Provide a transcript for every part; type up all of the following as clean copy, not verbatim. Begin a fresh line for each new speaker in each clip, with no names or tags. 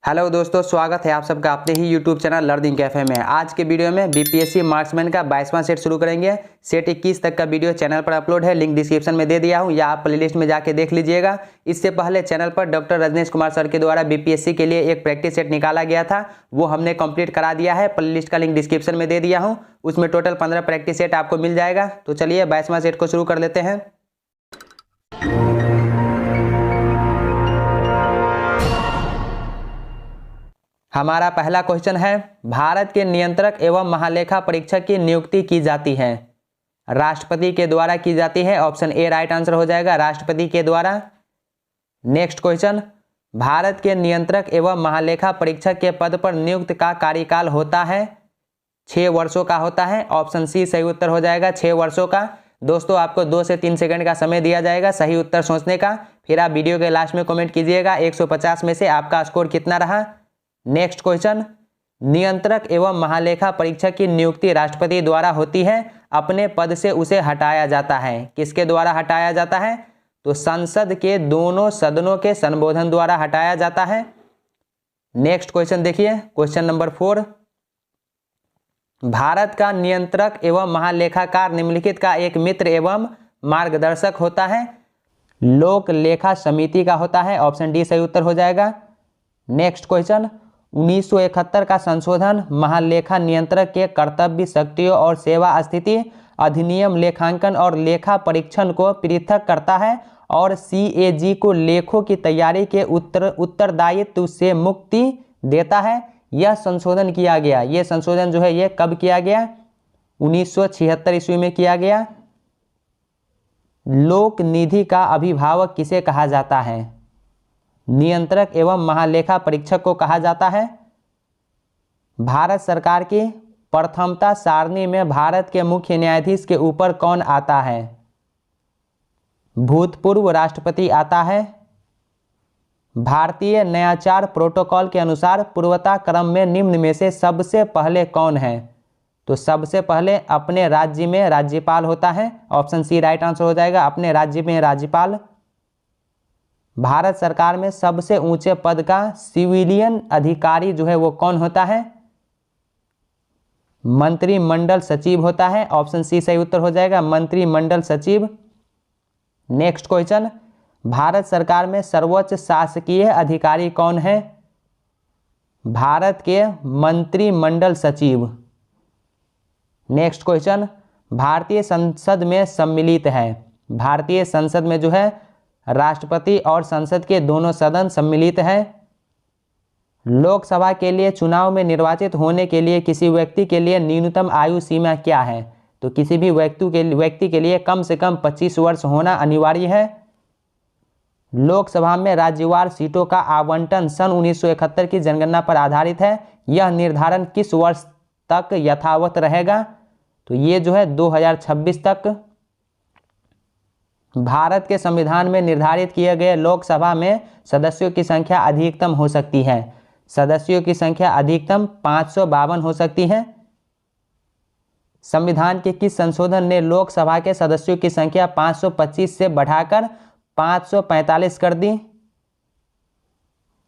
Hello दोस्तों, स्वागत है आप सबका अपने ही यूट्यूब चैनल लर्निंग कैफे में। आज के वीडियो में बीपीएससी मार्क्समैन का 22वां सेट शुरू करेंगे। सेट 21 तक का वीडियो चैनल पर अपलोड है, लिंक डिस्क्रिप्शन में दे दिया हूं या आप प्लेलिस्ट में जाके देख लीजिएगा। इससे पहले चैनल पर डॉक्टर रजनीश कुमार सर के द्वारा बीपीएससी के लिए एक प्रैक्टिस सेट निकाला गया था, वो हमने कंप्लीट करा दिया है। प्लेलिस्ट का लिंक डिस्क्रिप्शन में दे दिया हूँ, उसमें टोटल 15 प्रैक्टिस सेट आपको मिल जाएगा। तो चलिए 22वां सेट को शुरू कर लेते हैं। हमारा पहला क्वेश्चन है, भारत के नियंत्रक एवं महालेखा परीक्षक की नियुक्ति की जाती है। राष्ट्रपति के द्वारा की जाती है। ऑप्शन ए राइट आंसर हो जाएगा, राष्ट्रपति के द्वारा। नेक्स्ट क्वेश्चन, भारत के नियंत्रक एवं महालेखा परीक्षक के पद पर नियुक्त का कार्यकाल होता है 6 वर्षों का होता है। ऑप्शन सी सही उत्तर हो जाएगा, 6 वर्षों का। दोस्तों आपको 2 से 3 सेकंड का समय दिया जाएगा सही उत्तर सोचने का, फिर आप वीडियो के लास्ट में कमेंट कीजिएगा 150 में से आपका स्कोर कितना रहा। नेक्स्ट क्वेश्चन, नियंत्रक एवं महालेखा परीक्षक की नियुक्ति राष्ट्रपति द्वारा होती है, अपने पद से उसे हटाया जाता है। किसके द्वारा हटाया जाता है? तो संसद के दोनों सदनों के संबोधन द्वारा हटाया जाता है। नेक्स्ट क्वेश्चन देखिए, क्वेश्चन नंबर 4, भारत का नियंत्रक एवं महालेखाकार निम्नलिखित का एक मित्र एवं मार्गदर्शक होता है। लोक लेखा समिति का होता है। ऑप्शन डी सही उत्तर हो जाएगा। नेक्स्ट क्वेश्चन, 1971 का संशोधन महालेखा नियंत्रक के कर्तव्य, शक्तियों और सेवा स्थिति अधिनियम लेखांकन और लेखा परीक्षण को पृथक करता है और सीएजी को लेखों की तैयारी के उत्तरदायित्व से मुक्ति देता है। यह संशोधन किया गया, यह संशोधन जो है ये कब किया गया? 1976 ईस्वी में किया गया। लोक निधि का अभिभावक किसे कहा जाता है? नियंत्रक एवं महालेखा परीक्षक को कहा जाता है। भारत सरकार की प्रथमता सारणी में भारत के मुख्य न्यायाधीश के ऊपर कौन आता है? भूतपूर्व राष्ट्रपति आता है। भारतीय न्यायाचार प्रोटोकॉल के अनुसार पूर्वता क्रम में निम्न में से सबसे पहले कौन है? तो सबसे पहले अपने राज्य में राज्यपाल होता है। ऑप्शन सी राइट आंसर हो जाएगा, अपने राज्य में राज्यपाल। भारत सरकार में सबसे ऊंचे पद का सिविलियन अधिकारी जो है वो कौन होता है? मंत्रिमंडल सचिव होता है। ऑप्शन सी सही उत्तर हो जाएगा, मंत्रिमंडल सचिव। नेक्स्ट क्वेश्चन, भारत सरकार में सर्वोच्च शासकीय अधिकारी कौन है? भारत के मंत्रिमंडल सचिव। नेक्स्ट क्वेश्चन, भारतीय संसद में सम्मिलित है। भारतीय संसद में जो है राष्ट्रपति और संसद के दोनों सदन सम्मिलित हैं। लोकसभा के लिए चुनाव में निर्वाचित होने के लिए किसी व्यक्ति के लिए न्यूनतम आयु सीमा क्या है? तो किसी भी व्यक्ति के लिए कम से कम 25 वर्ष होना अनिवार्य है। लोकसभा में राज्यवार सीटों का आवंटन सन 1971 की जनगणना पर आधारित है। यह निर्धारण किस वर्ष तक यथावत रहेगा? तो ये जो है 2026 तक। भारत के संविधान में निर्धारित किए गए लोकसभा में सदस्यों की संख्या अधिकतम हो सकती है। सदस्यों की संख्या अधिकतम 552 हो सकती है। संविधान के किस संशोधन ने लोकसभा के सदस्यों की संख्या 525 से बढ़ाकर 545 कर दी?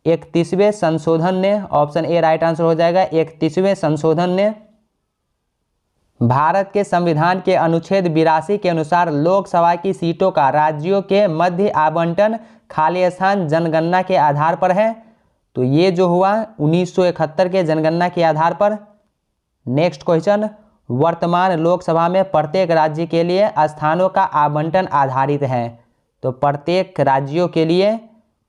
31वें संशोधन ने। ऑप्शन ए राइट आंसर हो जाएगा, 31वें संशोधन ने। भारत के संविधान के अनुच्छेद 82 के अनुसार लोकसभा की सीटों का राज्यों के मध्य आवंटन खाली स्थान जनगणना के आधार पर है। तो ये जो हुआ 1971 के जनगणना के आधार पर। नेक्स्ट क्वेश्चन, वर्तमान लोकसभा में प्रत्येक राज्य के लिए स्थानों का आवंटन आधारित है। तो प्रत्येक राज्यों के लिए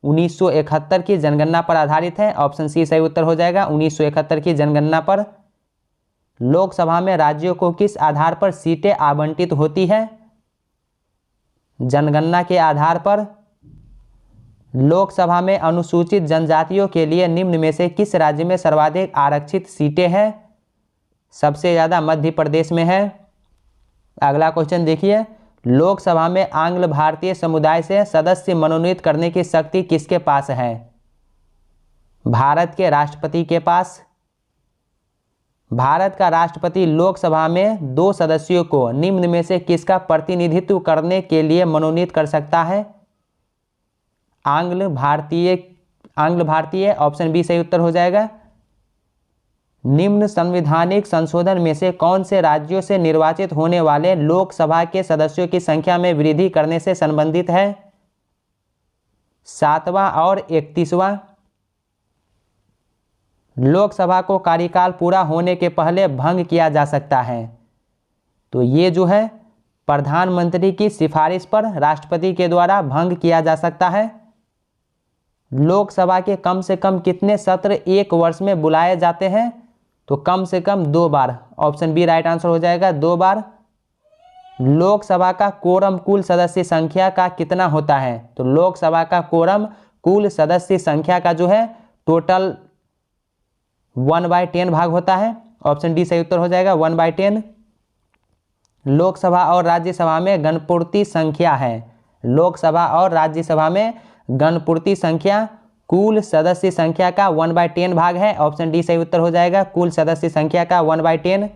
1971 की जनगणना पर आधारित है। ऑप्शन सी सही उत्तर हो जाएगा, 1971 की जनगणना पर। लोकसभा में राज्यों को किस आधार पर सीटें आवंटित होती है? जनगणना के आधार पर। लोकसभा में अनुसूचित जनजातियों के लिए निम्न में से किस राज्य में सर्वाधिक आरक्षित सीटें हैं? सबसे ज़्यादा मध्य प्रदेश में है। अगला क्वेश्चन देखिए, लोकसभा में आंग्ल भारतीय समुदाय से सदस्य मनोनीत करने की शक्ति किसके पास है? भारत के राष्ट्रपति के पास। भारत का राष्ट्रपति लोकसभा में 2 सदस्यों को निम्न में से किसका प्रतिनिधित्व करने के लिए मनोनीत कर सकता है? आंग्ल भारतीय, ऑप्शन बी सही उत्तर हो जाएगा। निम्न संवैधानिक संशोधन में से कौन से राज्यों से निर्वाचित होने वाले लोकसभा के सदस्यों की संख्या में वृद्धि करने से संबंधित है? 7वां और 31वां। लोकसभा को कार्यकाल पूरा होने के पहले भंग किया जा सकता है, तो ये जो है प्रधानमंत्री की सिफारिश पर राष्ट्रपति के द्वारा भंग किया जा सकता है। लोकसभा के कम से कम कितने सत्र एक वर्ष में बुलाए जाते हैं? तो कम से कम 2 बार, ऑप्शन बी राइट आंसर हो जाएगा, 2 बार। लोकसभा का कोरम कुल सदस्य संख्या का कितना होता है? तो लोकसभा का कोरम कुल सदस्य संख्या का जो है टोटल 1/10 भाग होता है, ऑप्शन डी सही उत्तर हो जाएगा, 1/10। लोकसभा और राज्यसभा में गणपूर्ति संख्या है, लोकसभा और राज्यसभा में गणपूर्ति संख्या कुल सदस्य संख्या का 1/10 भाग है, ऑप्शन डी सही उत्तर हो जाएगा, कुल सदस्य संख्या का 1/10।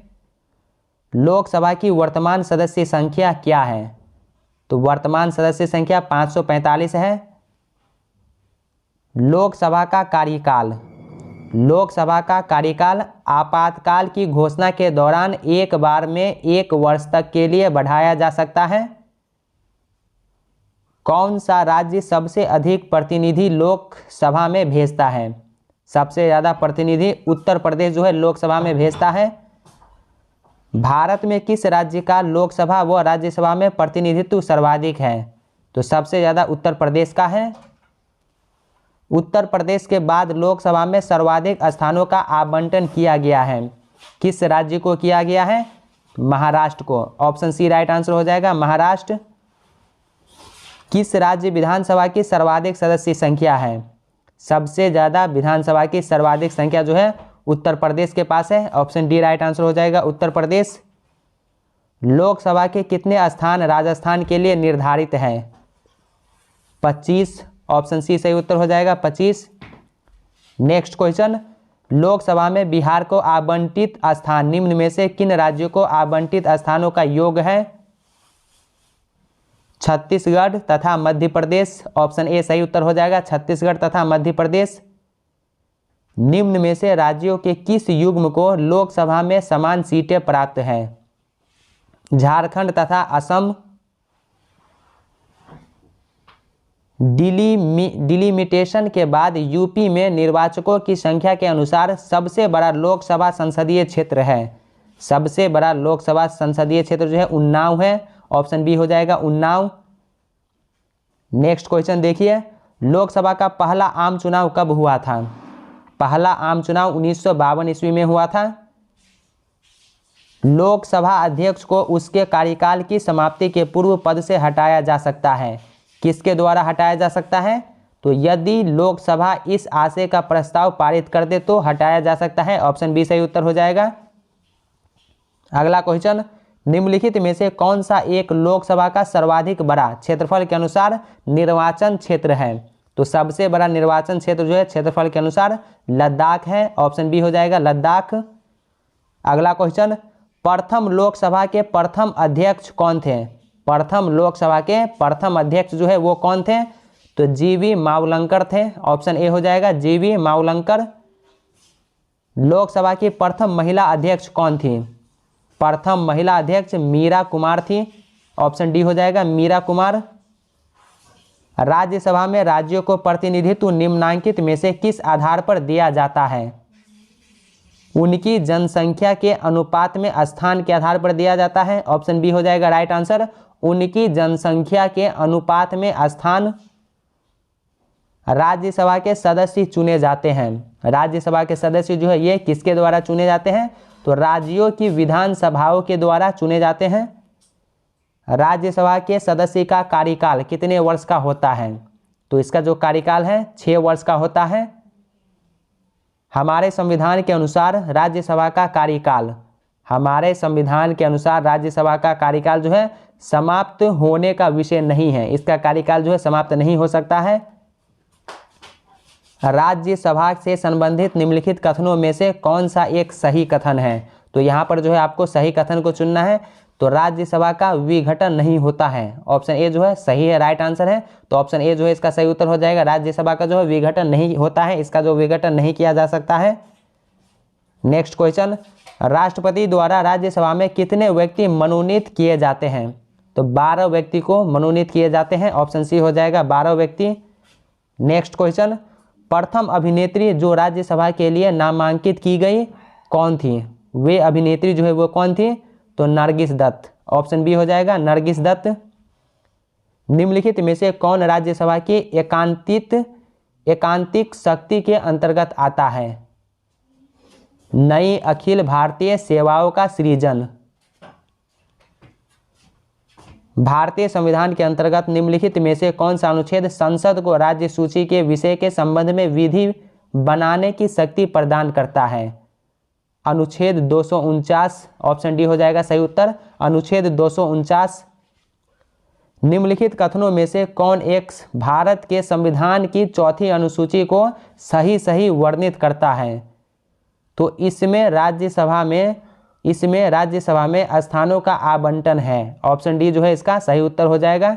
लोकसभा की वर्तमान सदस्य संख्या क्या है? तो वर्तमान सदस्य संख्या 545 है। लोकसभा का कार्यकाल, लोकसभा का कार्यकाल आपातकाल की घोषणा के दौरान एक बार में 1 वर्ष तक के लिए बढ़ाया जा सकता है। कौन सा राज्य सबसे अधिक प्रतिनिधि लोकसभा में भेजता है? सबसे ज़्यादा प्रतिनिधि उत्तर प्रदेश जो है लोकसभा में भेजता है। भारत में किस राज्य का लोकसभा व राज्यसभा में प्रतिनिधित्व सर्वाधिक है? तो सबसे ज़्यादा उत्तर प्रदेश का है। उत्तर प्रदेश के बाद लोकसभा में सर्वाधिक स्थानों का आवंटन किया गया है, किस राज्य को किया गया है? महाराष्ट्र को, ऑप्शन सी राइट आंसर हो जाएगा, महाराष्ट्र। किस राज्य विधानसभा की सर्वाधिक सदस्य संख्या है? सबसे ज़्यादा विधानसभा की सर्वाधिक संख्या जो है उत्तर प्रदेश के पास है, ऑप्शन डी राइट आंसर हो जाएगा, उत्तर प्रदेश। लोकसभा के कितने स्थान राजस्थान के लिए निर्धारित हैं? 25, ऑप्शन सी सही उत्तर हो जाएगा, 25। नेक्स्ट क्वेश्चन, लोकसभा में बिहार को आवंटित स्थान निम्न में से किन राज्यों को आवंटित स्थानों का योग है? छत्तीसगढ़ तथा मध्य प्रदेश, ऑप्शन ए सही उत्तर हो जाएगा, छत्तीसगढ़ तथा मध्य प्रदेश। निम्न में से राज्यों के किस युग्म को लोकसभा में समान सीटें प्राप्त हैं? झारखंड तथा असम। डिलिमिटेशन के बाद यूपी में निर्वाचकों की संख्या के अनुसार सबसे बड़ा लोकसभा संसदीय क्षेत्र है। सबसे बड़ा लोकसभा संसदीय क्षेत्र जो है उन्नाव है, ऑप्शन बी हो जाएगा, उन्नाव। नेक्स्ट क्वेश्चन देखिए, लोकसभा का पहला आम चुनाव कब हुआ था? पहला आम चुनाव 1952 ईस्वी में हुआ था। लोकसभा अध्यक्ष को उसके कार्यकाल की समाप्ति के पूर्व पद से हटाया जा सकता है, किसके द्वारा हटाया जा सकता है? तो यदि लोकसभा इस आशय का प्रस्ताव पारित कर दे तो हटाया जा सकता है, ऑप्शन बी सही उत्तर हो जाएगा। अगला क्वेश्चन, निम्नलिखित में से कौन सा एक लोकसभा का सर्वाधिक बड़ा क्षेत्रफल के अनुसार निर्वाचन क्षेत्र है? तो सबसे बड़ा निर्वाचन क्षेत्र जो है क्षेत्रफल के अनुसार लद्दाख है, ऑप्शन बी हो जाएगा, लद्दाख। अगला क्वेश्चन, प्रथम लोकसभा के प्रथम अध्यक्ष कौन थे? प्रथम लोकसभा के प्रथम अध्यक्ष जो है वो कौन थे? तो जीवी मावलंकर थे, ऑप्शन ए हो जाएगा, जीवी मावलंकर। लोकसभा की प्रथम महिला अध्यक्ष कौन थी? प्रथम महिला अध्यक्ष मीरा कुमार थी, ऑप्शन डी हो जाएगा, मीरा कुमार। राज्यसभा में राज्यों को प्रतिनिधित्व निम्नांकित में से किस आधार पर दिया जाता है? उनकी जनसंख्या के अनुपात में स्थान के आधार पर दिया जाता है, ऑप्शन बी हो जाएगा राइट आंसर, उनकी जनसंख्या के अनुपात में स्थान। राज्यसभा के सदस्य चुने जाते हैं, राज्यसभा के सदस्य जो है ये किसके द्वारा चुने जाते हैं? तो राज्यों की विधानसभाओं के द्वारा चुने जाते हैं। राज्यसभा के सदस्य का कार्यकाल कितने वर्ष का होता है? तो इसका जो कार्यकाल है 6 वर्ष का होता है। हमारे संविधान के अनुसार राज्यसभा का कार्यकाल, हमारे संविधान के अनुसार राज्यसभा का कार्यकाल जो है समाप्त होने का विषय नहीं है, इसका कार्यकाल जो है समाप्त नहीं हो सकता है। राज्यसभा से संबंधित निम्नलिखित कथनों में से कौन सा एक सही कथन है? तो यहाँ पर जो है आपको सही कथन को चुनना है। तो राज्यसभा का विघटन नहीं होता है। ऑप्शन ए जो है सही है, राइट आंसर है। तो ऑप्शन ए जो है इसका सही उत्तर हो जाएगा। राज्यसभा का जो है विघटन नहीं होता है, इसका जो विघटन नहीं किया जा सकता है। नेक्स्ट क्वेश्चन, राष्ट्रपति द्वारा राज्यसभा में कितने व्यक्ति मनोनीत किए जाते हैं? तो 12 व्यक्ति को मनोनीत किए जाते हैं। ऑप्शन सी हो जाएगा 12 व्यक्ति। नेक्स्ट क्वेश्चन, प्रथम अभिनेत्री जो राज्यसभा के लिए नामांकित की गई कौन थी? वे अभिनेत्री जो है वो कौन थी? तो नरगिस दत्त। ऑप्शन बी हो जाएगा नरगिस दत्त। निम्नलिखित में से कौन राज्यसभा की एकांतिक शक्ति के अंतर्गत आता है? नई अखिल भारतीय सेवाओं का सृजन। भारतीय संविधान के अंतर्गत निम्नलिखित में से कौन सा अनुच्छेद संसद को राज्य सूची के विषय के संबंध में विधि बनाने की शक्ति प्रदान करता है? अनुच्छेद 249। ऑप्शन डी हो जाएगा सही उत्तर, अनुच्छेद 249। निम्नलिखित कथनों में से कौन एक भारत के संविधान की चौथी अनुसूची को सही वर्णित करता है? तो इसमें राज्यसभा में स्थानों का आवंटन है। ऑप्शन डी जो है इसका सही उत्तर हो जाएगा।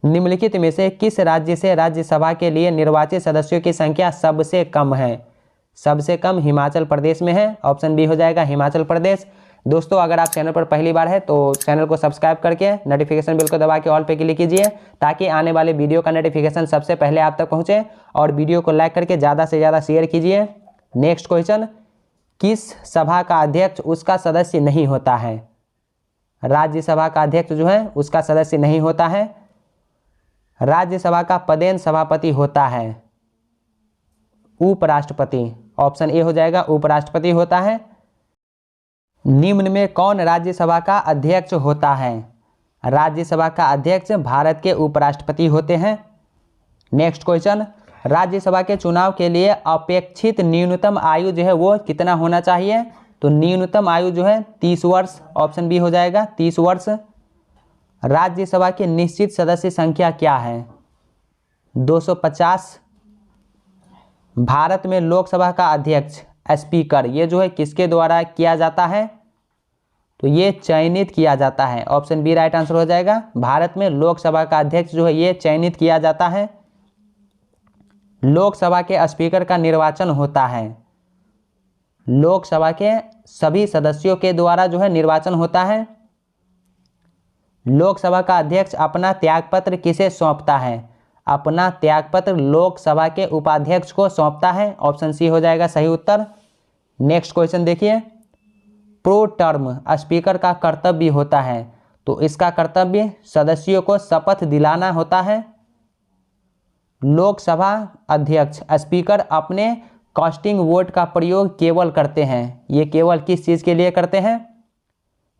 निम्नलिखित में से किस राज्य से राज्यसभा के लिए निर्वाचित सदस्यों की संख्या सबसे कम है? सबसे कम हिमाचल प्रदेश में है। ऑप्शन बी हो जाएगा हिमाचल प्रदेश। दोस्तों अगर आप चैनल पर पहली बार है तो चैनल को सब्सक्राइब करके नोटिफिकेशन बेल को दबा के ऑल पे क्लिक कीजिए ताकि आने वाले वीडियो का नोटिफिकेशन सबसे पहले आप तक पहुंचे, और वीडियो को लाइक करके ज़्यादा से ज़्यादा शेयर कीजिए। नेक्स्ट क्वेश्चन, किस सभा का अध्यक्ष उसका सदस्य नहीं होता है? राज्यसभा का अध्यक्ष जो है उसका सदस्य नहीं होता है। राज्यसभा का पदेन सभापति होता है उपराष्ट्रपति। ऑप्शन ए हो जाएगा उपराष्ट्रपति होता है। निम्न में कौन राज्यसभा का अध्यक्ष होता है? राज्यसभा का अध्यक्ष भारत के उपराष्ट्रपति होते हैं। नेक्स्ट क्वेश्चन, राज्यसभा के चुनाव के लिए अपेक्षित न्यूनतम आयु जो है वो कितना होना चाहिए? तो न्यूनतम आयु जो है 30 वर्ष। ऑप्शन बी हो जाएगा 30 वर्ष। राज्यसभा की निश्चित सदस्य संख्या क्या है? 250। भारत में लोकसभा का अध्यक्ष स्पीकर ये जो है किसके द्वारा किया जाता है? तो ये चयनित किया जाता है। ऑप्शन बी राइट आंसर हो जाएगा। भारत में लोकसभा का अध्यक्ष जो है ये चयनित किया जाता है। लोकसभा के स्पीकर का निर्वाचन होता है। लोकसभा के सभी सदस्यों के द्वारा जो है निर्वाचन होता है। लोकसभा का अध्यक्ष अपना त्यागपत्र किसे सौंपता है? अपना त्यागपत्र लोकसभा के उपाध्यक्ष को सौंपता है। ऑप्शन सी हो जाएगा सही उत्तर। नेक्स्ट क्वेश्चन देखिए, प्रो टर्म स्पीकर का कर्तव्य होता है, तो इसका कर्तव्य सदस्यों को शपथ दिलाना होता है। लोकसभा अध्यक्ष स्पीकर अपने कास्टिंग वोट का प्रयोग केवल करते हैं, ये केवल किस चीज़ के लिए करते हैं?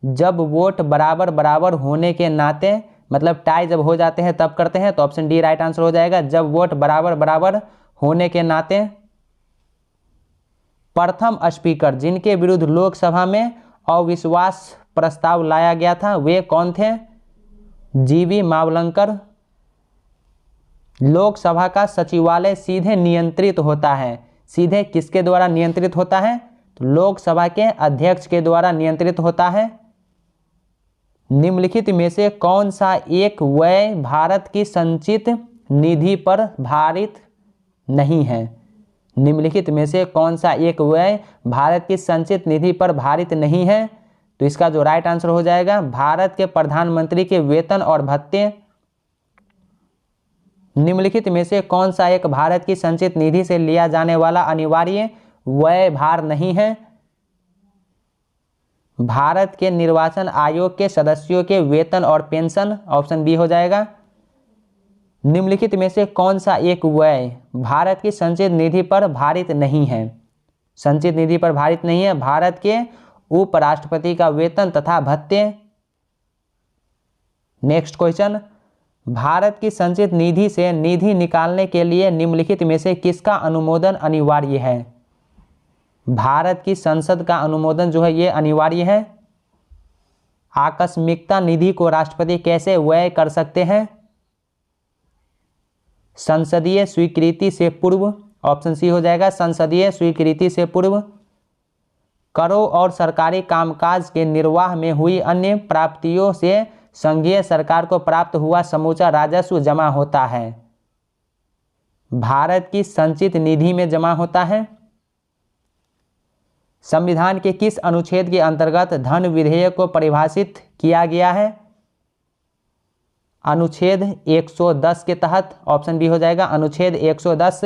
जब वोट बराबर होने के नाते, मतलब टाई जब हो जाते हैं तब करते हैं। तो ऑप्शन डी राइट आंसर हो जाएगा, जब वोट बराबर होने के नाते। प्रथम स्पीकर जिनके विरुद्ध लोकसभा में अविश्वास प्रस्ताव लाया गया था वे कौन थे? जीवी मावलंकर। लोकसभा का सचिवालय सीधे नियंत्रित होता है, सीधे किसके द्वारा नियंत्रित होता है? तो लोकसभा के अध्यक्ष के द्वारा नियंत्रित होता है। निम्नलिखित में से कौन सा एक व्यय भारत की संचित निधि पर भारित नहीं है? निम्नलिखित में से कौन सा एक व्यय भारत की संचित निधि पर भारित नहीं है? तो इसका जो राइट आंसर हो जाएगा भारत के प्रधानमंत्री के वेतन और भत्ते। निम्नलिखित में से कौन सा एक भारत की संचित निधि से लिया जाने वाला अनिवार्य व्यय भार नहीं है? भारत के निर्वाचन आयोग के सदस्यों के वेतन और पेंशन। ऑप्शन बी हो जाएगा। निम्नलिखित में से कौन सा एक व्यय भारत की संचित निधि पर भारित नहीं है? संचित निधि पर भारित नहीं है भारत के उपराष्ट्रपति का वेतन तथा भत्ते। नेक्स्ट क्वेश्चन, भारत की संचित निधि से निधि निकालने के लिए निम्नलिखित में से किसका अनुमोदन अनिवार्य है? भारत की संसद का अनुमोदन जो है ये अनिवार्य है। आकस्मिकता निधि को राष्ट्रपति कैसे व्यय कर सकते हैं? संसदीय स्वीकृति से पूर्व। ऑप्शन सी हो जाएगा संसदीय स्वीकृति से पूर्व। करों और सरकारी कामकाज के निर्वाह में हुई अन्य प्राप्तियों से संघीय सरकार को प्राप्त हुआ समूचा राजस्व जमा होता है। भारत की संचित निधि में जमा होता है। संविधान के किस अनुच्छेद के अंतर्गत धन विधेयक को परिभाषित किया गया है? अनुच्छेद 110 के तहत। ऑप्शन बी हो जाएगा अनुच्छेद 110।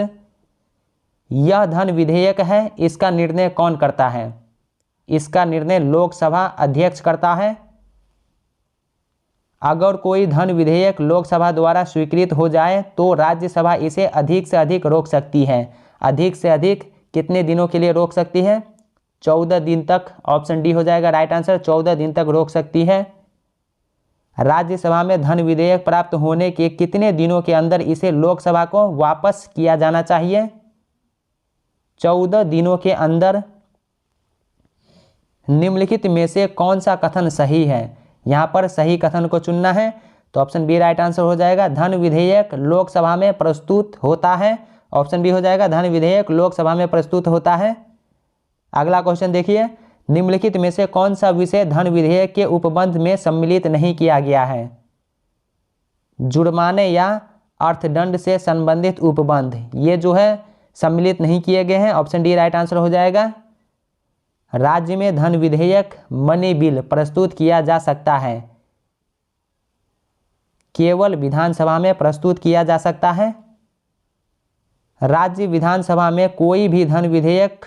यह धन विधेयक है, इसका निर्णय कौन करता है? इसका निर्णय लोकसभा अध्यक्ष करता है। अगर कोई धन विधेयक लोकसभा द्वारा स्वीकृत हो जाए तो राज्यसभा इसे अधिक से अधिक रोक सकती है। अधिक से अधिक कितने दिनों के लिए रोक सकती है? 14 दिन तक। ऑप्शन डी हो जाएगा राइट आंसर, 14 दिन तक रोक सकती है। राज्यसभा में धन विधेयक प्राप्त होने के कितने दिनों के अंदर इसे लोकसभा को वापस किया जाना चाहिए? 14 दिनों के अंदर। निम्नलिखित में से कौन सा कथन सही है? यहाँ पर सही कथन को चुनना है, तो ऑप्शन बी राइट आंसर हो जाएगा। धन विधेयक लोकसभा में प्रस्तुत होता है। ऑप्शन बी हो जाएगा धन विधेयक लोकसभा में प्रस्तुत होता है। अगला क्वेश्चन देखिए, निम्नलिखित में से कौन सा विषय धन विधेयक के उपबंध में सम्मिलित नहीं किया गया है? जुर्माने या अर्थदंड से संबंधित उपबंध, ये जो है सम्मिलित नहीं किए गए हैं। ऑप्शन डी राइट आंसर हो जाएगा। राज्य में धन विधेयक मनी बिल प्रस्तुत किया जा सकता है, केवल विधानसभा में प्रस्तुत किया जा सकता है। राज्य विधानसभा में कोई भी धन विधेयक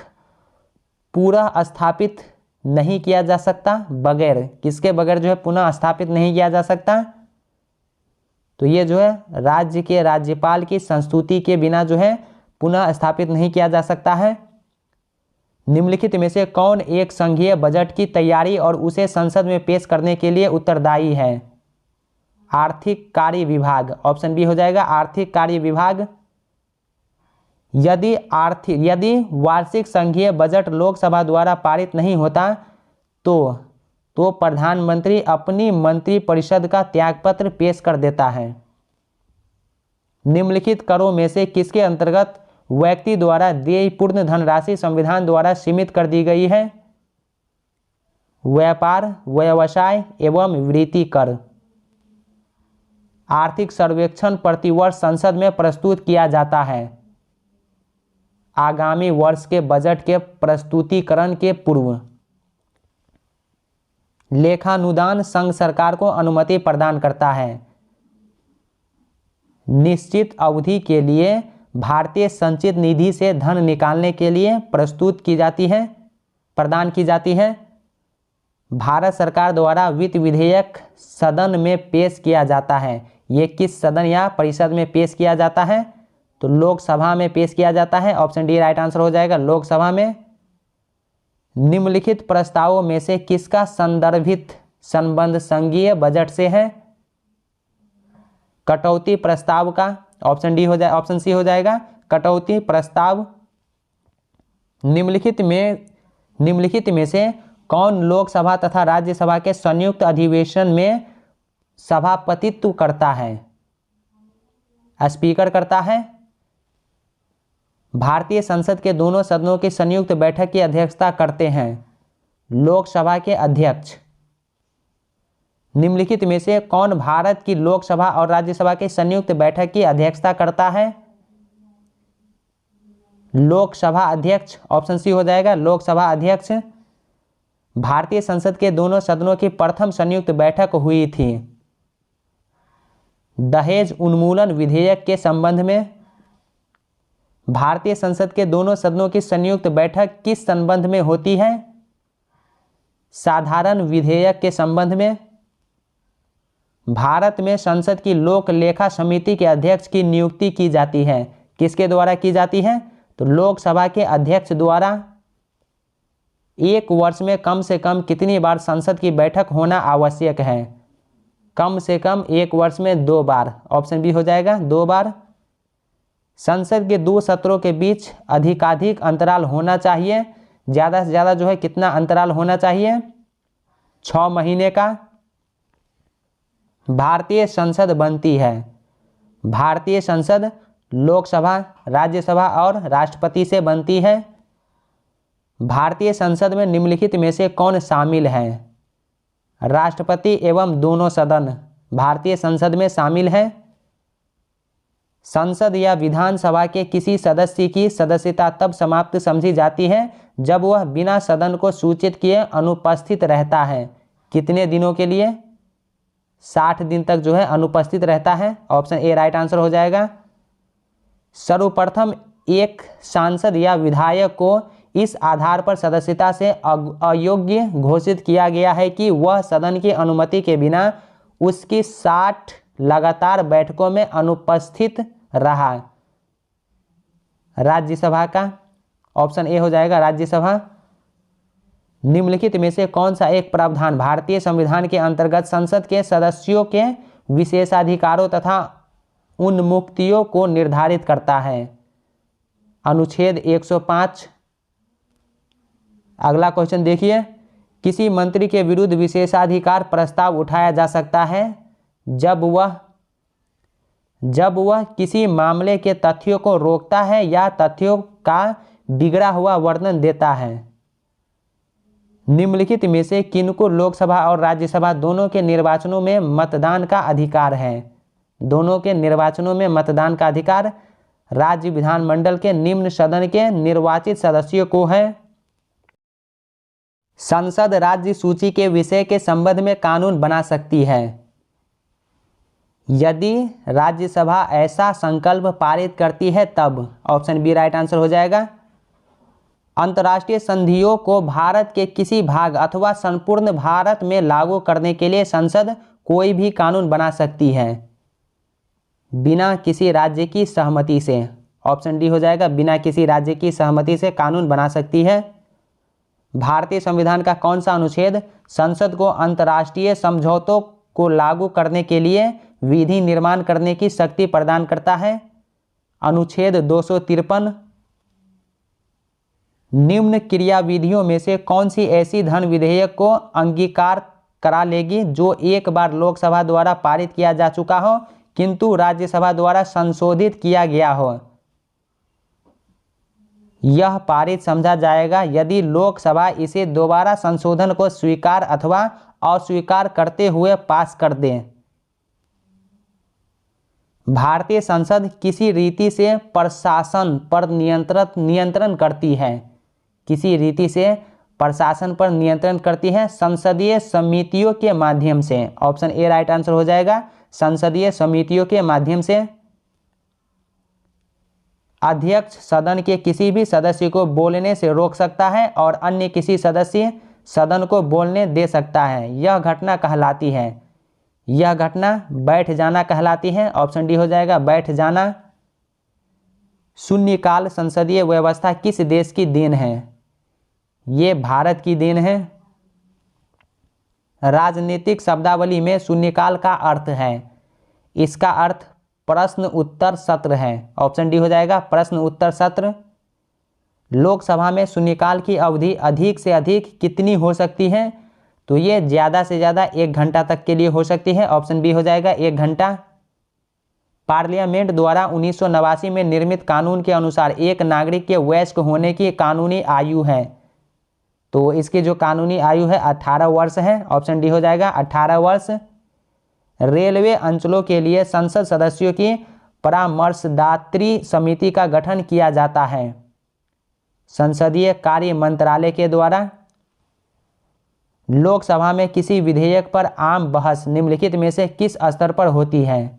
पुनः स्थापित नहीं किया जा सकता। बगैर किसके बगैर जो है पुनः स्थापित नहीं किया जा सकता? तो ये जो है राज्य के राज्यपाल की संस्तुति के बिना जो है पुनः स्थापित नहीं किया जा सकता है। निम्नलिखित में से कौन एक संघीय बजट की तैयारी और उसे संसद में पेश करने के लिए उत्तरदायी है? आर्थिक कार्य विभाग। ऑप्शन बी हो जाएगा आर्थिक कार्य विभाग। यदि वार्षिक संघीय बजट लोकसभा द्वारा पारित नहीं होता तो प्रधानमंत्री अपनी मंत्रिपरिषद का त्यागपत्र पेश कर देता है। निम्नलिखित करों में से किसके अंतर्गत व्यक्ति द्वारा देय पूर्ण धनराशि संविधान द्वारा सीमित कर दी गई है? व्यापार, व्यवसाय एवं वृत्ति कर। आर्थिक सर्वेक्षण प्रतिवर्ष संसद में प्रस्तुत किया जाता है आगामी वर्ष के बजट के प्रस्तुतिकरण के पूर्व। लेखानुदान संघ सरकार को अनुमति प्रदान करता है। निश्चित अवधि के लिए भारतीय संचित निधि से धन निकालने के लिए प्रदान की जाती है। भारत सरकार द्वारा वित्त विधेयक सदन में पेश किया जाता है। ये किस सदन या परिषद में पेश किया जाता है? तो लोकसभा में पेश किया जाता है। ऑप्शन डी राइट आंसर हो जाएगा लोकसभा में। निम्नलिखित प्रस्तावों में से किसका संदर्भित संबंध संघीय बजट से है? कटौती प्रस्ताव का। ऑप्शन सी हो जाएगा कटौती प्रस्ताव। निम्नलिखित में से कौन लोकसभा तथा राज्यसभा के संयुक्त अधिवेशन में सभापतित्व करता है? स्पीकर करता है। भारतीय संसद के दोनों सदनों की संयुक्त बैठक की अध्यक्षता करते हैं लोकसभा के अध्यक्ष। निम्नलिखित में से कौन भारत की लोकसभा और राज्यसभा की संयुक्त बैठक की अध्यक्षता करता है? लोकसभा अध्यक्ष। ऑप्शन सी हो जाएगा लोकसभा अध्यक्ष। भारतीय संसद के दोनों सदनों की प्रथम संयुक्त बैठक हुई थी दहेज उन्मूलन विधेयक के संबंध में। भारतीय संसद के दोनों सदनों की संयुक्त बैठक किस संबंध में होती है? साधारण विधेयक के संबंध में। भारत में संसद की लोक लेखा समिति के अध्यक्ष की नियुक्ति की जाती है। किसके द्वारा की जाती है? तो लोकसभा के अध्यक्ष द्वारा। एक वर्ष में कम से कम कितनी बार संसद की बैठक होना आवश्यक है? कम से कम एक वर्ष में 2 बार। ऑप्शन बी हो जाएगा 2 बार। संसद के 2 सत्रों के बीच अधिकाधिक अंतराल होना चाहिए। ज़्यादा से ज़्यादा जो है कितना अंतराल होना चाहिए? 6 महीने का। भारतीय संसद बनती है। भारतीय संसद लोकसभा, राज्यसभा और राष्ट्रपति से बनती है। भारतीय संसद में निम्नलिखित में से कौन शामिल है? राष्ट्रपति एवं दोनों सदन भारतीय संसद में शामिल हैं। संसद या विधानसभा के किसी सदस्य की सदस्यता तब समाप्त समझी जाती है जब वह बिना सदन को सूचित किए अनुपस्थित रहता है। कितने दिनों के लिए? 60 दिन तक जो है अनुपस्थित रहता है। ऑप्शन ए राइट आंसर हो जाएगा। सर्वप्रथम एक सांसद या विधायक को इस आधार पर सदस्यता से अयोग्य घोषित किया गया है कि वह सदन की अनुमति के बिना उसकी 60 लगातार बैठकों में अनुपस्थित रहा। राज्यसभा का ऑप्शन ए हो जाएगा राज्यसभा। निम्नलिखित में से कौन सा एक प्रावधान भारतीय संविधान के अंतर्गत संसद के सदस्यों के विशेषाधिकारों तथा उन्मुक्तियों को निर्धारित करता है? अनुच्छेद 105। अगला क्वेश्चन देखिए, किसी मंत्री के विरुद्ध विशेषाधिकार प्रस्ताव उठाया जा सकता है जब वह किसी मामले के तथ्यों को रोकता है या तथ्यों का बिगड़ा हुआ वर्णन देता है। निम्नलिखित में से किनको लोकसभा और राज्यसभा दोनों के निर्वाचनों में मतदान का अधिकार है? दोनों के निर्वाचनों में मतदान का अधिकार राज्य विधानमंडल के निम्न सदन के निर्वाचित सदस्यों को है। संसद राज्य सूची के विषय के संबंध में कानून बना सकती है यदि राज्यसभा ऐसा संकल्प पारित करती है तब। ऑप्शन बी राइट आंसर हो जाएगा। अंतर्राष्ट्रीय संधियों को भारत के किसी भाग अथवा संपूर्ण भारत में लागू करने के लिए संसद कोई भी कानून बना सकती है बिना किसी राज्य की सहमति से। ऑप्शन डी हो जाएगा, बिना किसी राज्य की सहमति से कानून बना सकती है। भारतीय संविधान का कौन सा अनुच्छेद संसद को अंतर्राष्ट्रीय समझौतों को लागू करने के लिए विधि निर्माण करने की शक्ति प्रदान करता है? अनुच्छेद 253। निम्न क्रियाविधियों में से कौन सी ऐसी धन विधेयक को अंगीकार करा लेगी जो एक बार लोकसभा द्वारा पारित किया जा चुका हो किंतु राज्यसभा द्वारा संशोधित किया गया हो? यह पारित समझा जाएगा यदि लोकसभा इसे दोबारा संशोधन को स्वीकार अथवा अस्वीकार करते हुए पास कर दे। भारतीय संसद किसी रीति से प्रशासन पर नियंत्रण करती है? किसी रीति से प्रशासन पर नियंत्रण करती है संसदीय समितियों के माध्यम से। ऑप्शन ए राइट आंसर हो जाएगा, संसदीय समितियों के माध्यम से। अध्यक्ष सदन के किसी भी सदस्य को बोलने से रोक सकता है और अन्य किसी सदस्य सदन को बोलने दे सकता है। यह घटना कहलाती है, यह घटना बैठ जाना कहलाती है। ऑप्शन डी हो जाएगा, बैठ जाना। शून्यकाल संसदीय व्यवस्था किस देश की देन है? ये भारत की देन है। राजनीतिक शब्दावली में शून्यकाल का अर्थ है, इसका अर्थ प्रश्न उत्तर सत्र है। ऑप्शन डी हो जाएगा, प्रश्न उत्तर सत्र। लोकसभा में शून्यकाल की अवधि अधिक से अधिक कितनी हो सकती है? तो ये ज़्यादा से ज़्यादा 1 घंटा तक के लिए हो सकती है। ऑप्शन बी हो जाएगा, 1 घंटा। पार्लियामेंट द्वारा 1989 में निर्मित कानून के अनुसार एक नागरिक के वयस्क होने की कानूनी आयु है, तो इसकी जो कानूनी आयु है 18 वर्ष है। ऑप्शन डी हो जाएगा, 18 वर्ष। रेलवे अंचलों के लिए संसद सदस्यों की परामर्शदात्री समिति का गठन किया जाता है संसदीय कार्य मंत्रालय के द्वारा। लोकसभा में किसी विधेयक पर आम बहस निम्नलिखित में से किस स्तर पर होती है?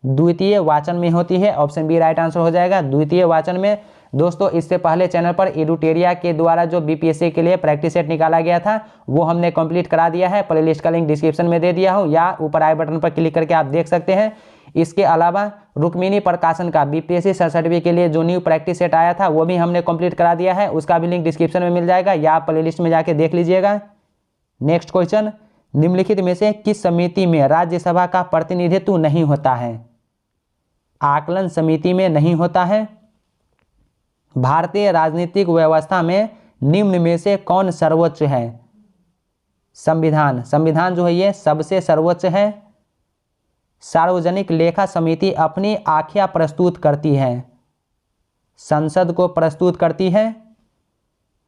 द्वितीय वाचन में होती है। ऑप्शन बी राइट आंसर हो जाएगा, द्वितीय वाचन में। दोस्तों, इससे पहले चैनल पर एडुटेरिया के द्वारा जो बीपीएससी के लिए प्रैक्टिस सेट निकाला गया था वो हमने कंप्लीट करा दिया है। प्लेलिस्ट का लिंक डिस्क्रिप्शन में दे दिया हूँ या ऊपर आई बटन पर क्लिक करके आप देख सकते हैं। इसके अलावा रुक्मिणी प्रकाशन का बीपीएससी सर्टिफिकेट के लिए जो न्यू प्रैक्टिस सेट आया था वो भी हमने कंप्लीट करा दिया है, उसका भी लिंक डिस्क्रिप्शन में मिल जाएगा या आप प्लेलिस्ट में जाके देख लीजिएगा। नेक्स्ट क्वेश्चन, निम्नलिखित में से किस समिति में राज्यसभा का प्रतिनिधित्व नहीं होता है? आकलन समिति में नहीं होता है। भारतीय राजनीतिक व्यवस्था में निम्न में से कौन सर्वोच्च है? संविधान। संविधान जो है ये सबसे सर्वोच्च है। सार्वजनिक लेखा समिति अपनी आख्या प्रस्तुत करती है, संसद को प्रस्तुत करती है।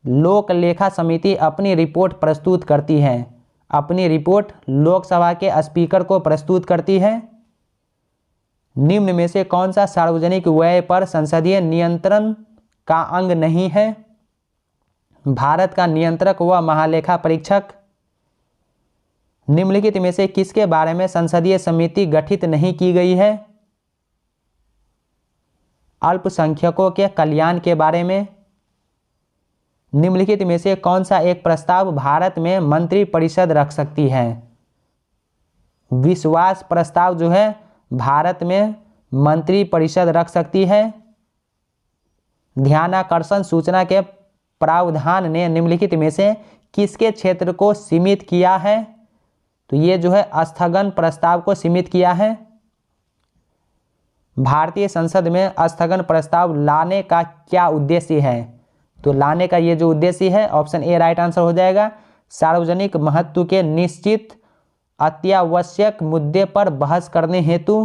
लोक लेखा समिति अपनी रिपोर्ट प्रस्तुत करती है? अपनी रिपोर्ट लोकसभा के स्पीकर को प्रस्तुत करती है। निम्न में से कौन सा सार्वजनिक व्यय पर संसदीय नियंत्रण का अंग नहीं है? भारत का नियंत्रक व महालेखा परीक्षक। निम्नलिखित में से किसके बारे में संसदीय समिति गठित नहीं की गई है? अल्पसंख्यकों के कल्याण के बारे में। निम्नलिखित में से कौन सा एक प्रस्ताव भारत में मंत्रिपरिषद रख सकती है? विश्वास प्रस्ताव जो है भारत में मंत्रिपरिषद रख सकती है। ध्यानाकर्षण सूचना के प्रावधान ने निम्नलिखित में से किसके क्षेत्र को सीमित किया है? तो ये जो है स्थगन प्रस्ताव को सीमित किया है। भारतीय संसद में स्थगन प्रस्ताव लाने का क्या उद्देश्य है? तो लाने का ये जो उद्देश्य है ऑप्शन ए राइट आंसर हो जाएगा। सार्वजनिक महत्व के निश्चित अत्यावश्यक मुद्दे पर बहस करने हेतु।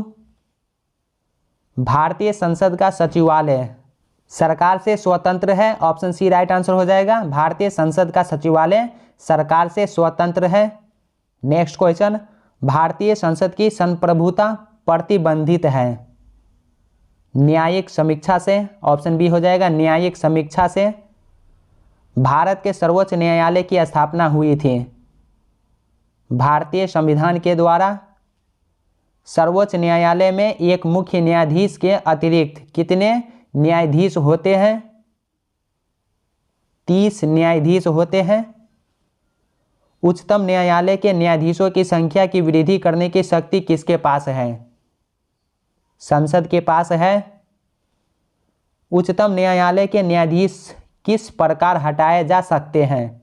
भारतीय संसद का सचिवालय सरकार से स्वतंत्र है, ऑप्शन सी राइट आंसर हो जाएगा। भारतीय संसद का सचिवालय सरकार से स्वतंत्र है। नेक्स्ट क्वेश्चन, भारतीय संसद की संप्रभुता प्रतिबंधित है? न्यायिक समीक्षा से, ऑप्शन बी हो जाएगा न्यायिक समीक्षा से। भारत के सर्वोच्च न्यायालय की स्थापना हुई थी भारतीय संविधान के द्वारा। सर्वोच्च न्यायालय में एक मुख्य न्यायाधीश के अतिरिक्त कितने न्यायाधीश होते हैं? 30 न्यायाधीश होते हैं। उच्चतम न्यायालय के न्यायाधीशों की संख्या की वृद्धि करने की शक्ति किसके पास है? संसद के पास है। उच्चतम न्यायालय के न्यायाधीश किस प्रकार हटाए जा सकते हैं?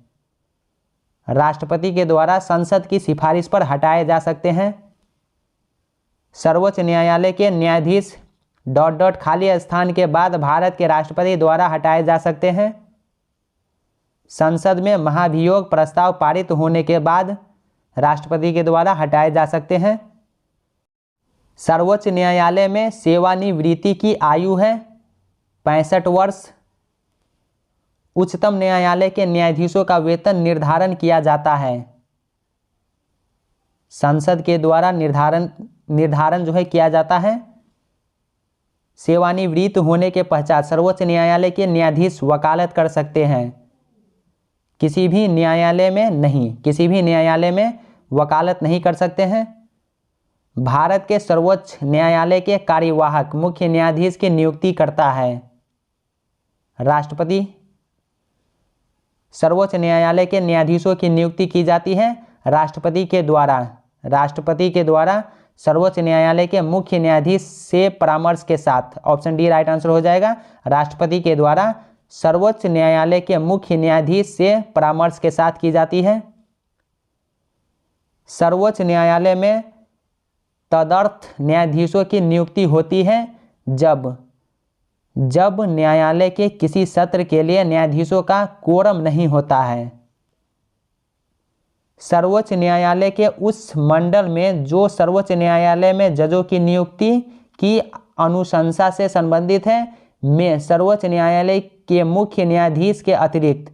राष्ट्रपति के द्वारा संसद की सिफारिश पर हटाए जा सकते हैं। सर्वोच्च न्यायालय के न्यायाधीश ... खाली स्थान के बाद भारत के राष्ट्रपति द्वारा हटाए जा सकते हैं। संसद में महाभियोग प्रस्ताव पारित होने के बाद राष्ट्रपति के द्वारा हटाए जा सकते हैं। सर्वोच्च न्यायालय में सेवानिवृत्ति की आयु है 65 वर्ष। उच्चतम न्यायालय के न्यायाधीशों का वेतन निर्धारण किया जाता है। संसद के द्वारा निर्धारण जो है किया जाता है। सेवानिवृत्त होने के पश्चात सर्वोच्च न्यायालय के न्यायाधीश वकालत कर सकते हैं। किसी भी न्यायालय में नहीं, किसी भी न्यायालय में वकालत नहीं कर सकते हैं। भारत के सर्वोच्च न्यायालय के कार्यवाहक मुख्य न्यायाधीश की नियुक्ति करता है राष्ट्रपति। सर्वोच्च न्यायालय के न्यायाधीशों की नियुक्ति की जाती है राष्ट्रपति के द्वारा। राष्ट्रपति के द्वारा सर्वोच्च न्यायालय के मुख्य न्यायाधीश से परामर्श के साथ, ऑप्शन डी राइट आंसर हो जाएगा। राष्ट्रपति के द्वारा सर्वोच्च न्यायालय के मुख्य न्यायाधीश से परामर्श के साथ की जाती है। सर्वोच्च न्यायालय में तदर्थ न्यायाधीशों की नियुक्ति होती है जब न्यायालय के किसी सत्र के लिए न्यायाधीशों का कोरम नहीं होता है। सर्वोच्च न्यायालय के उस मंडल में जो सर्वोच्च न्यायालय में जजों की नियुक्ति की अनुशंसा से संबंधित है में सर्वोच्च न्यायालय के मुख्य न्यायाधीश के अतिरिक्त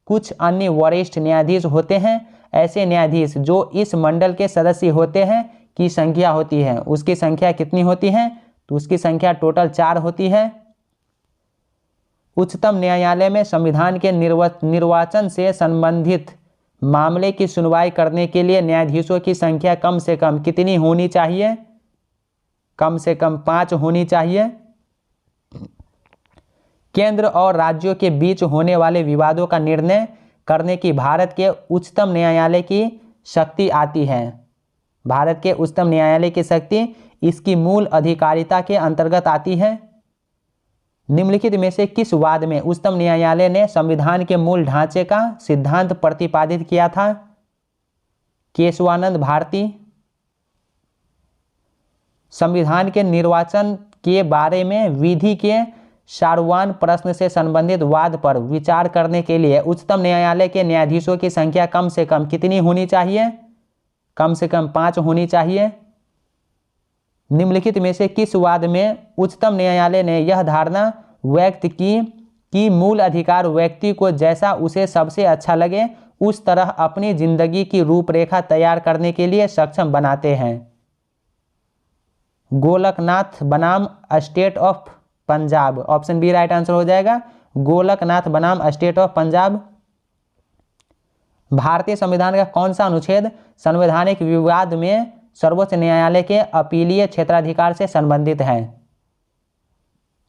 कुछ अन्य वरिष्ठ न्यायाधीश होते हैं। ऐसे न्यायाधीश जो इस मंडल के सदस्य होते हैं की संख्या होती है, उसकी संख्या कितनी होती है? तो उसकी संख्या टोटल 4 होती है। उच्चतम न्यायालय में संविधान के निर्वाचन से संबंधित मामले की सुनवाई करने के लिए न्यायाधीशों की संख्या कम से कम कितनी होनी चाहिए? कम से कम 5 होनी चाहिए। केंद्र और राज्यों के बीच होने वाले विवादों का निर्णय करने की भारत के उच्चतम न्यायालय की शक्ति आती है। भारत के उच्चतम न्यायालय की शक्ति इसकी मूल अधिकारिता के अंतर्गत आती है। निम्नलिखित में से किस वाद में उच्चतम न्यायालय ने संविधान के मूल ढांचे का सिद्धांत प्रतिपादित किया था? केशवानंद भारती। संविधान के निर्वाचन के बारे में विधि के सारवान प्रश्न से संबंधित वाद पर विचार करने के लिए उच्चतम न्यायालय के न्यायाधीशों की संख्या कम से कम कितनी होनी चाहिए? कम से कम 5 होनी चाहिए। निम्नलिखित में से किस वाद में उच्चतम न्यायालय ने यह धारणा व्यक्त की कि मूल अधिकार व्यक्ति को जैसा उसे सबसे अच्छा लगे उस तरह अपनी जिंदगी की रूपरेखा तैयार करने के लिए सक्षम बनाते हैं। गोलकनाथ बनाम state of Punjab, option B right answer हो जाएगा, गोलकनाथ बनाम स्टेट ऑफ पंजाब। भारतीय संविधान का कौन सा अनुच्छेद संवैधानिक विवाद में सर्वोच्च न्यायालय के अपीलीय क्षेत्राधिकार से संबंधित है?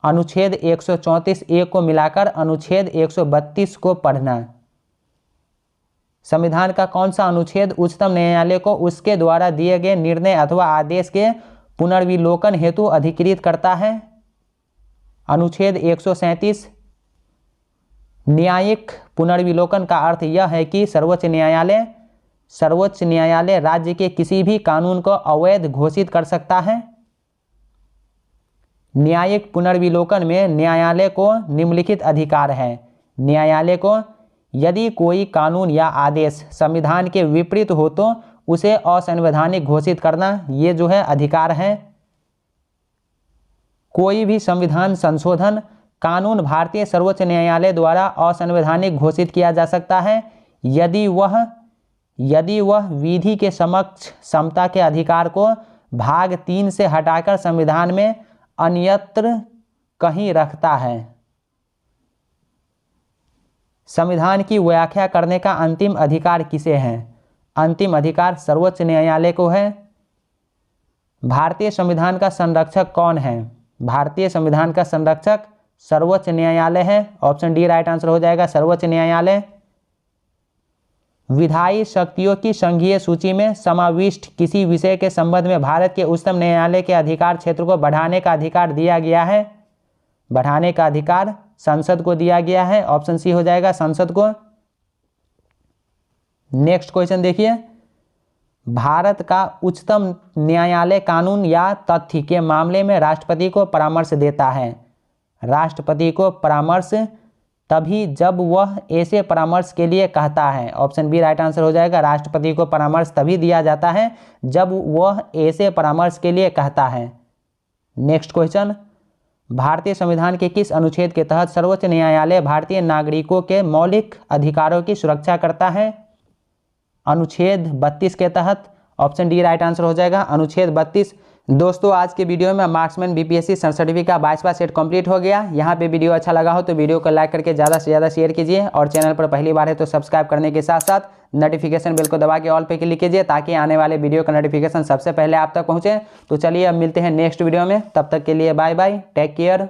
अनुच्छेद 134 को मिलाकर अनुच्छेद 132 को पढ़ना। संविधान का कौन सा अनुच्छेद उच्चतम न्यायालय को उसके द्वारा दिए गए निर्णय अथवा आदेश के पुनर्विलोकन हेतु अधिकृत करता है? अनुच्छेद 137। न्यायिक पुनर्विलोकन का अर्थ यह है कि सर्वोच्च न्यायालय राज्य के किसी भी कानून को अवैध घोषित कर सकता है। न्यायिक पुनर्विलोकन में न्यायालय को निम्नलिखित अधिकार है। न्यायालय को यदि कोई कानून या आदेश संविधान के विपरीत हो तो उसे असंवैधानिक घोषित करना, ये जो है अधिकार है। कोई भी संविधान संशोधन कानून भारतीय सर्वोच्च न्यायालय द्वारा असंवैधानिक घोषित किया जा सकता है यदि वह विधि के समक्ष समता के अधिकार को भाग 3 से हटाकर संविधान में अन्यत्र कहीं रखता है। संविधान की व्याख्या करने का अंतिम अधिकार किसे है? अंतिम अधिकार सर्वोच्च न्यायालय को है। भारतीय संविधान का संरक्षक कौन है? भारतीय संविधान का संरक्षक सर्वोच्च न्यायालय है, ऑप्शन डी राइट आंसर हो जाएगा, सर्वोच्च न्यायालय। विधायी शक्तियों की संघीय सूची में समाविष्ट किसी विषय के संबंध में भारत के उच्चतम न्यायालय के अधिकार क्षेत्र को बढ़ाने का अधिकार दिया गया है? बढ़ाने का अधिकार संसद को दिया गया है, ऑप्शन सी हो जाएगा, संसद को। नेक्स्ट क्वेश्चन देखिए, भारत का उच्चतम न्यायालय कानून या तथ्य के मामले में राष्ट्रपति को परामर्श देता है। राष्ट्रपति को परामर्श तभी जब वह ऐसे परामर्श के लिए कहता है, ऑप्शन बी राइट आंसर हो जाएगा, राष्ट्रपति को परामर्श तभी दिया जाता है जब वह ऐसे परामर्श के लिए कहता है। नेक्स्ट क्वेश्चन, भारतीय संविधान के किस अनुच्छेद के तहत सर्वोच्च न्यायालय भारतीय नागरिकों के मौलिक अधिकारों की सुरक्षा करता है? अनुच्छेद 32 के तहत, ऑप्शन डी राइट आंसर हो जाएगा, अनुच्छेद 32। दोस्तों आज के वीडियो में मार्क्समैन बीपीएससी सर्टिफिकेट का 22वां सेट कंप्लीट हो गया। यहाँ पे वीडियो अच्छा लगा हो तो वीडियो को लाइक करके ज़्यादा से ज़्यादा शेयर कीजिए और चैनल पर पहली बार है तो सब्सक्राइब करने के साथ साथ नोटिफिकेशन बेल को दबा के ऑल पे क्लिक कीजिए ताकि आने वाले वीडियो का नोटिफिकेशन सबसे पहले आप तक पहुँचे। तो चलिए अब मिलते हैं नेक्स्ट वीडियो में, तब तक के लिए बाय बाय, टेक केयर।